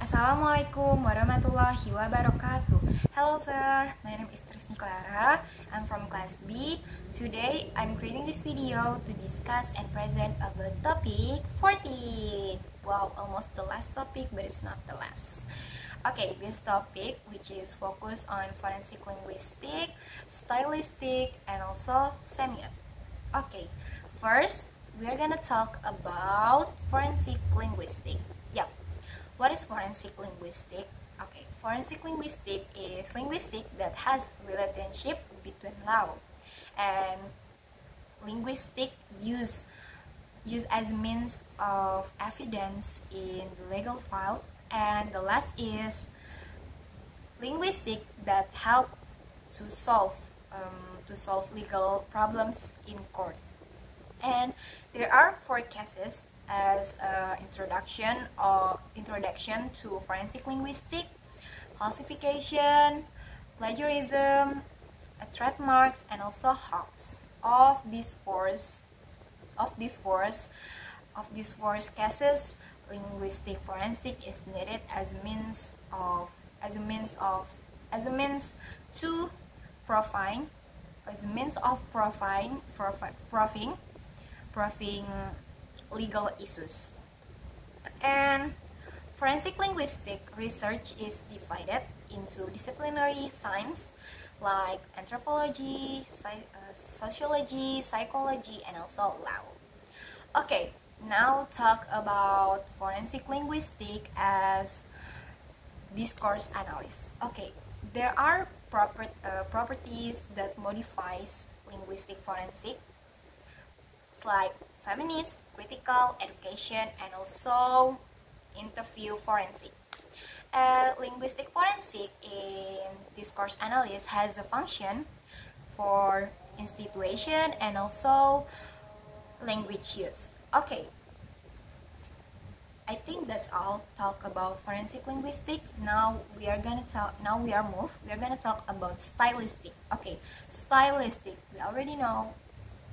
Assalamualaikum warahmatullahi wabarakatuh. Hello sir, my name is Trisni Clara. I'm from class B. Today I'm creating this video to discuss and present about topic 14. Wow, almost the last topic, but it's not the last. Okay, this topic which is focused on forensic linguistic, stylistic, and also semiotic. Okay, first we are gonna talk about forensic linguistic. Yep. What is forensic linguistic? Okay, forensic linguistic is linguistic that has relationship between law and linguistic use as means of evidence in the legal file, and the last is linguistic that help to solve legal problems in court. And there are 4 cases as introduction to forensic linguistic: falsification, plagiarism, trademarks, and also hoax. Of these four cases, linguistic forensic is needed as a means of proving legal issues. And forensic linguistic research is divided into disciplinary science like anthropology, sociology, psychology, and also law. Okay, now talk about forensic linguistic as discourse analysis. Okay, there are properties that modifies linguistic forensic. It's like feminist, critical, education, and also interview forensic. Linguistic forensic in discourse analysis has a function for institution and also language use. Okay, I think that's all talk about forensic linguistic. Now we are gonna talk about stylistic. Okay, stylistic, we already know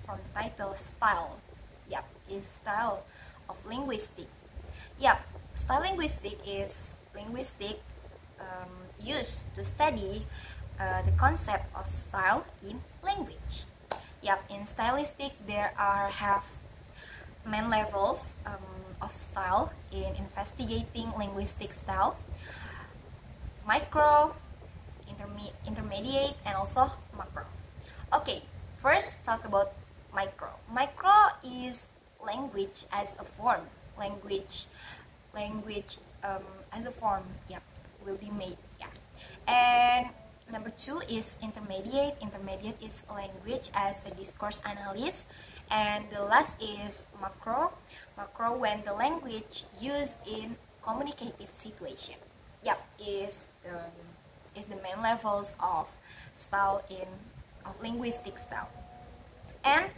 from the title style. Yep, is style of linguistic. Yep, style linguistic is linguistic used to study the concept of style in language. Yep, in stylistic there have main levels of style in investigating linguistic style: micro, intermediate, and also macro. Okay, first talk about micro. Micro is language as a form. Language as a form, yep, will be made, yeah. And number 2 is intermediate. Intermediate is language as a discourse analysis. And the last is macro. Macro when the language used in communicative situation. Yep, is the main levels of style of linguistic style. And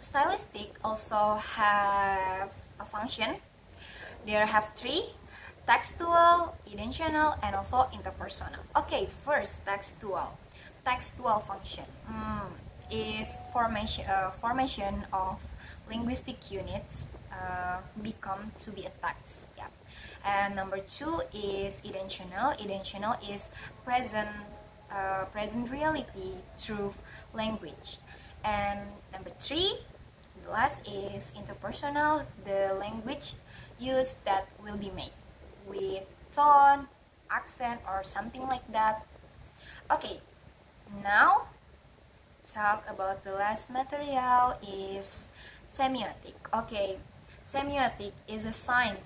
stylistic also have a function. There have 3: textual, intentional, and also interpersonal. Okay, first textual. Textual function is formation of linguistic units become to be a text. Yeah. And number 2 is intentional. Intentional is present reality through language. And number 3, the last is interpersonal, the language use that will be made with tone, accent, or something like that. Okay, now talk about the last material is semiotic. Okay, semiotic is a sign.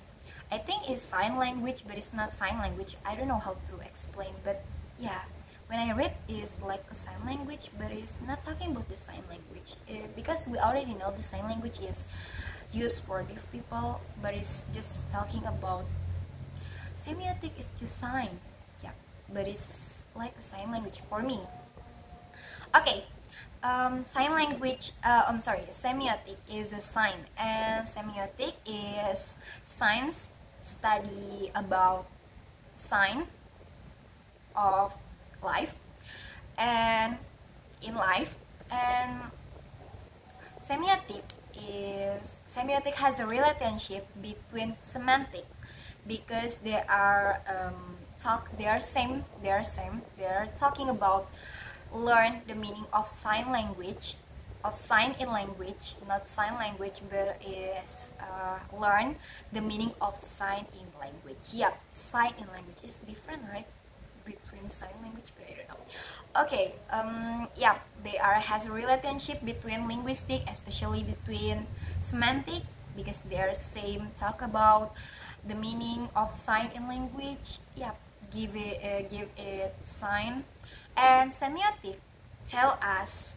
I think it's sign language, but it's not sign language. I don't know how to explain, but yeah, when I read it's like a sign language, but it's not talking about the sign language because we already know the sign language is used for deaf people, but it's just talking about semiotic is just sign, yeah, but it's like a sign language for me. Okay, semiotic is a sign, and semiotic is science study about sign of life and in life. And semiotic has a relationship between semantic. because they are talking about learn the meaning of sign language, of sign in language, not sign language, but is learn the meaning of sign in language. Yep, sign in language is different, right? Between sign language, but I don't know. Okay, yeah, they has a relationship between linguistic, especially between semantic, because they are same talk about the meaning of sign in language. Yeah, give it sign. And semiotic tell us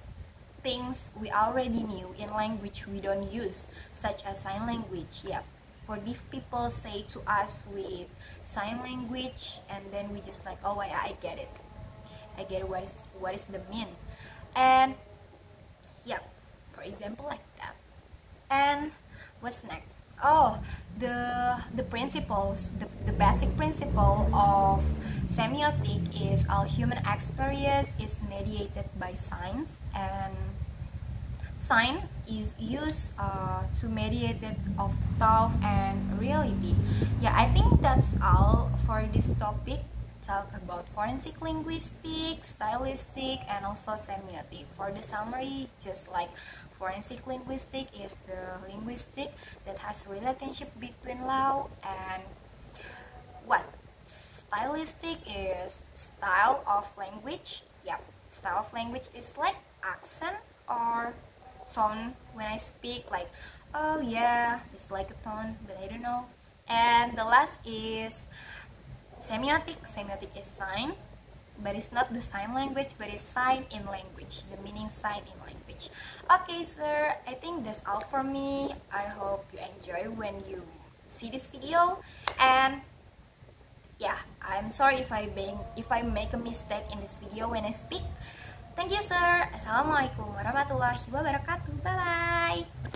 things we already knew in language we don't use, such as sign language. Yeah, for deaf people say to us with sign language, and then we just like, oh yeah, I get it, what is the mean. And yeah, for example, like that. And what's next? Oh, the principles, the basic principle of semiotic is all human experience is mediated by signs, and sign is used to mediate it of thought and reality. Yeah, I think that's all for this topic. Talk about forensic linguistics, stylistic, and also semiotic. For the summary, just like forensic linguistic is the linguistic that has relationship between law, and what stylistic is style of language. Yeah, style of language is like accent or tone when I speak, like, oh yeah, it's like a tone, but I don't know. And the last is semiotic. Semiotic is sign, but it's not the sign language, but it's sign in language, the meaning sign in language. Okay, sir, I think that's all for me. I hope you enjoy when you see this video, and yeah, I'm sorry if I make a mistake in this video when I speak. Thank you, sir. Assalamualaikum warahmatullahi wabarakatuh. Bye bye.